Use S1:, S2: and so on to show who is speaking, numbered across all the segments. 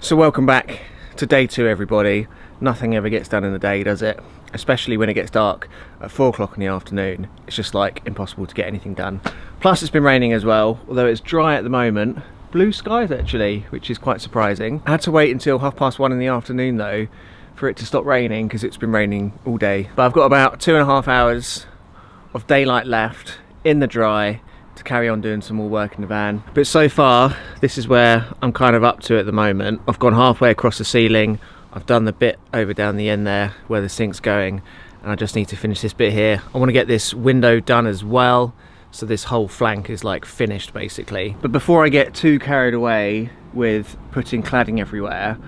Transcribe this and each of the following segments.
S1: So welcome back to day 2, everybody. Nothing ever gets done in a day, does it? Especially when it gets dark at 4 o'clock in the afternoon. It's just like impossible to get anything done. Plus it's been raining as well, although it's dry at the moment. Blue skies actually, which is quite surprising. I had to wait until 1:30 in the afternoon though for it to stop raining because it's been raining all day. But I've got about 2.5 hours of daylight left in the dry to carry on doing some more work in the van. But so far, this is where I'm kind of up to at the moment. I've gone halfway across the ceiling. I've done the bit over down the end there where the sink's going, and I just need to finish this bit here. I want to get this window done as well, so this whole flank is like finished basically. But before I get too carried away with putting cladding everywhere,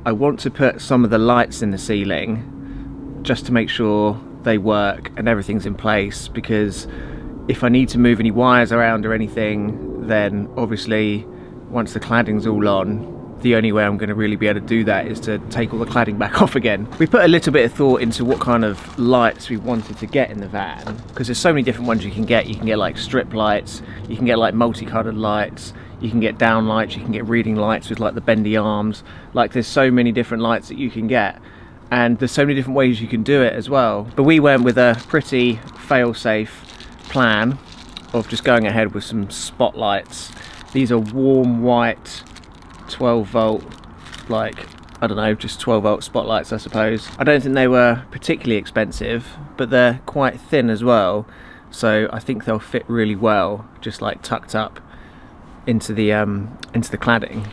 S1: I want to put some of the lights in the ceiling just to make sure they work and everything's in place, because if I need to move any wires around or anything, then obviously once the cladding's all on, the only way I'm going to really be able to do that is to take all the cladding back off again. We put a little bit of thought into what kind of lights we wanted to get in the van, because there's so many different ones you can get. You can get like strip lights, you can get like multicolored lights, you can get down lights, you can get reading lights with like the bendy arms. Like there's so many different lights that you can get, and there's so many different ways you can do it as well. But we went with a pretty fail-safe plan of just going ahead with some spotlights. These are warm white 12 volt, like, I don't know, just 12 volt spotlights I suppose. I don't think they were particularly expensive, but they're quite thin as well, so I think they'll fit really well just like tucked up into the cladding.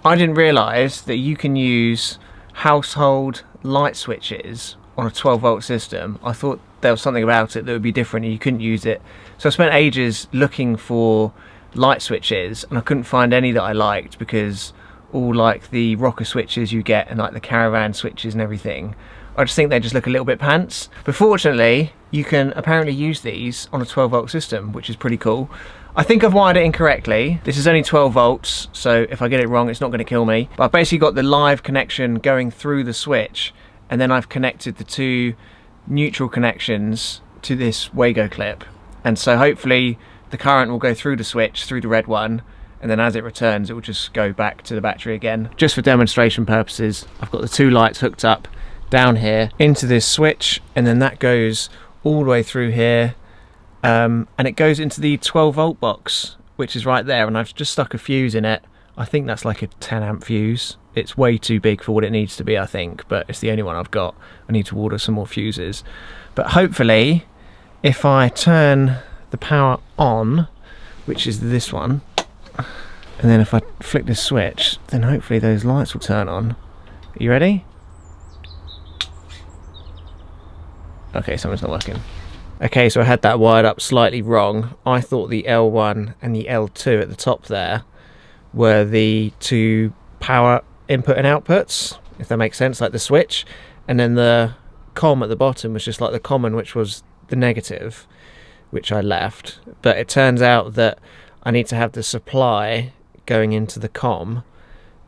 S1: I didn't realise that you can use household light switches on a 12 volt system. I thought there was something about it that would be different and you couldn't use it. So I spent ages looking for light switches and I couldn't find any that I liked, because all like the rocker switches you get and like the caravan switches and everything, I just think they just look a little bit pants. But fortunately you can apparently use these on a 12 volt system, which is pretty cool. I think I've wired it incorrectly. This is only 12 volts, so if I get it wrong it's not going to kill me. But I've basically got the live connection going through the switch, and then I've connected the 2 neutral connections to this Wago clip, and so hopefully the current will go through the switch, through the red one, and then as it returns it will just go back to the battery again. Just for demonstration purposes, I've got the 2 lights hooked up down here into this switch, and then that goes all the way through here, and it goes into the 12 volt box, which is right there, and I've just stuck a fuse in it. I think that's like a 10 amp fuse. It's way too big for what it needs to be, I think, but it's the only one I've got. I need to order some more fuses. But hopefully, if I turn the power on, which is this one, and then if I flick this switch, then hopefully those lights will turn on. Are you ready? Okay, something's not working. Okay, so I had that wired up slightly wrong. I thought the L1 and the L2 at the top there were the 2 power input and outputs, if that makes sense, like the switch, and then the COM at the bottom was just like the common, which was the negative, which I left. But it turns out that I need to have the supply going into the COM,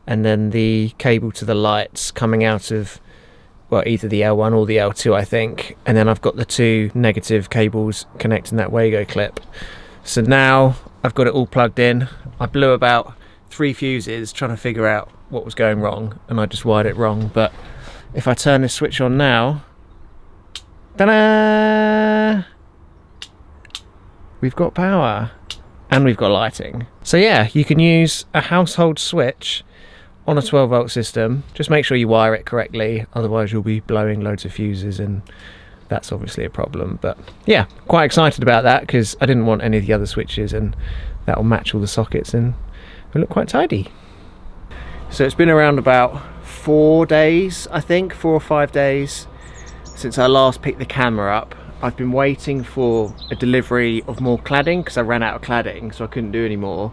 S1: and then the cable to the lights coming out of, well, either the L1 or the L2 I think, and then I've got the 2 negative cables connecting that Wago clip. So now I've got it all plugged in. I blew about 3 fuses trying to figure out what was going wrong, and I just wired it wrong. But if I turn this switch on now, ta-da! We've got power and we've got lighting. So yeah, you can use a household switch on a 12 volt system. Just make sure you wire it correctly, otherwise you'll be blowing loads of fuses, and that's obviously a problem. But yeah, quite excited about that because I didn't want any of the other switches, and that'll match all the sockets and it'll look quite tidy. So it's been around about 4 days, I think, 4 or 5 days since I last picked the camera up. I've been waiting for a delivery of more cladding because I ran out of cladding, so I couldn't do any more.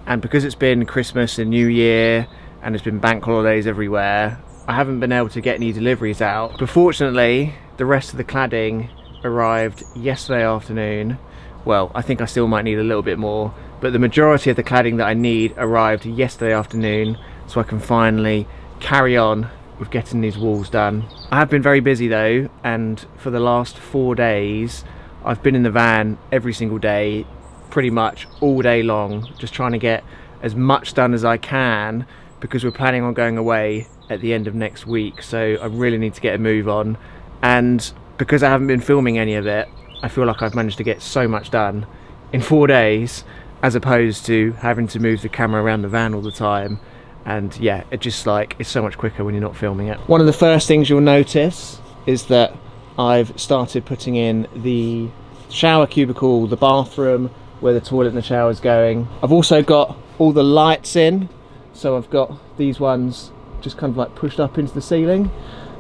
S1: And because it's been Christmas and New Year and there's been bank holidays everywhere, I haven't been able to get any deliveries out. But fortunately, the rest of the cladding arrived yesterday afternoon. Well, I think I still might need a little bit more, but the majority of the cladding that I need arrived yesterday afternoon, so I can finally carry on with getting these walls done. I have been very busy though, and for the last 4 days I've been in the van every single day, pretty much all day long, just trying to get as much done as I can because we're planning on going away at the end of next week, so I really need to get a move on. And because I haven't been filming any of it, I feel like I've managed to get so much done in 4 days, as opposed to having to move the camera around the van all the time. And yeah, it just like, it's so much quicker when you're not filming it. One of the first things you'll notice is that I've started putting in the shower cubicle, the bathroom, where the toilet and the shower is going. I've also got all the lights in, so I've got these ones just kind of like pushed up into the ceiling.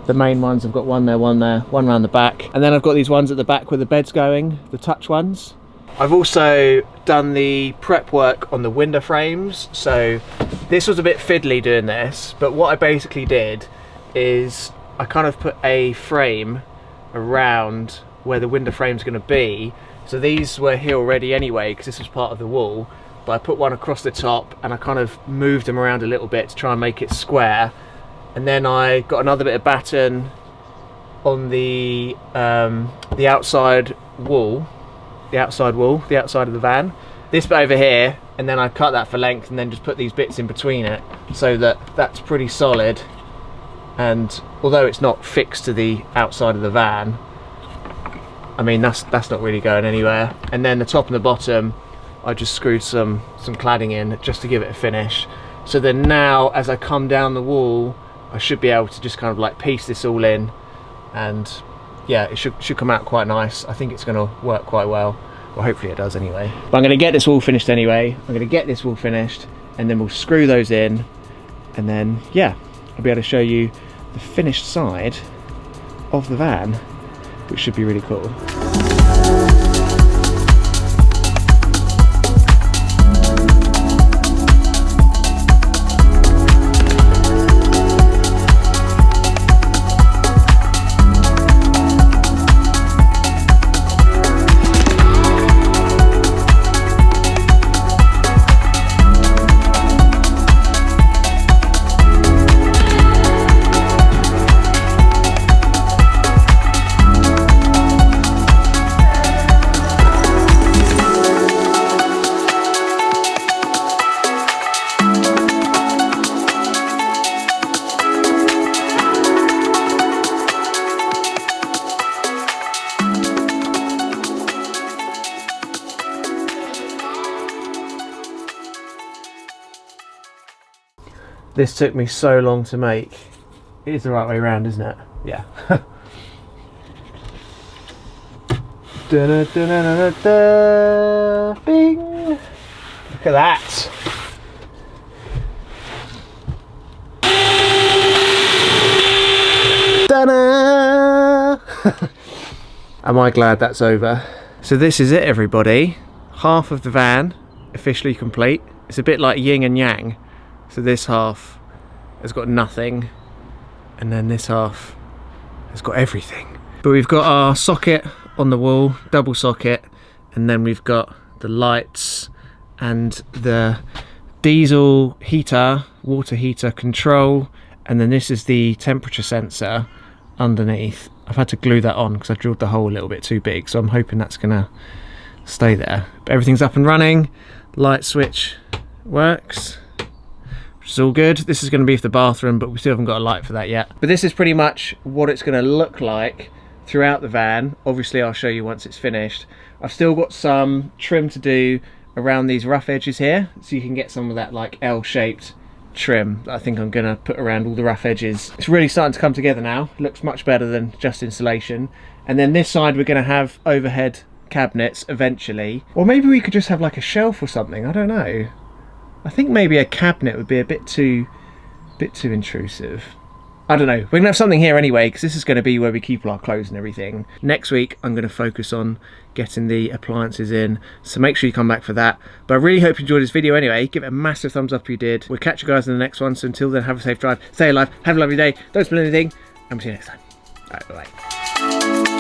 S1: The main ones, I've got one there, one around the back, and then I've got these ones at the back where the bed's going, the touch ones. I've also done the prep work on the window frames, so this was a bit fiddly doing this, but what I basically did is I kind of put a frame around where the window frame's going to be. So these were here already anyway, because this was part of the wall, but I put one across the top and I kind of moved them around a little bit to try and make it square. And then I got another bit of batten on the outside wall, the outside of the van, this bit over here, and then I cut that for length and then just put these bits in between it, so that that's pretty solid. And although it's not fixed to the outside of the van, I mean that's not really going anywhere. And then the top and the bottom, I just screwed some cladding in just to give it a finish. So then now as I come down the wall, I should be able to just kind of like piece this all in, and yeah, it should come out quite nice. I think it's going to work quite well. Well, hopefully it does anyway. But I'm going to get this wall finished anyway. I'm going to get this wall finished, and then we'll screw those in, and then yeah, I'll be able to show you the finished side of the van, which should be really cool. This took me so long to make. It is the right way around, isn't it? Yeah. Bing! Look at that. Am I glad that's over? So this is it, everybody. Half of the van officially complete. It's a bit like yin and yang. So this half has got nothing, and then this half has got everything. But we've got our socket on the wall, double socket, and then we've got the lights and the diesel heater, water heater control, and then this is the temperature sensor underneath. I've had to glue that on because I drilled the hole a little bit too big, so I'm hoping that's gonna stay there. But everything's up and running, light switch works, which is all good. This is going to be for the bathroom, but we still haven't got a light for that yet. But this is pretty much what it's going to look like throughout the van. Obviously I'll show you once it's finished. I've still got some trim to do around these rough edges here, so you can get some of that like L-shaped trim that I think I'm going to put around all the rough edges. It's really starting to come together now. It looks much better than just insulation. And then this side we're going to have overhead cabinets eventually, or maybe we could just have like a shelf or something. I don't know. I think maybe a cabinet would be a bit too intrusive. I don't know. We're going to have something here anyway, because this is going to be where we keep all our clothes and everything. Next week, I'm going to focus on getting the appliances in, so make sure you come back for that. But I really hope you enjoyed this video anyway. Give it a massive thumbs up if you did. We'll catch you guys in the next one, so until then, have a safe drive, stay alive, have a lovely day, don't spill anything, and we'll see you next time. Alright, bye-bye.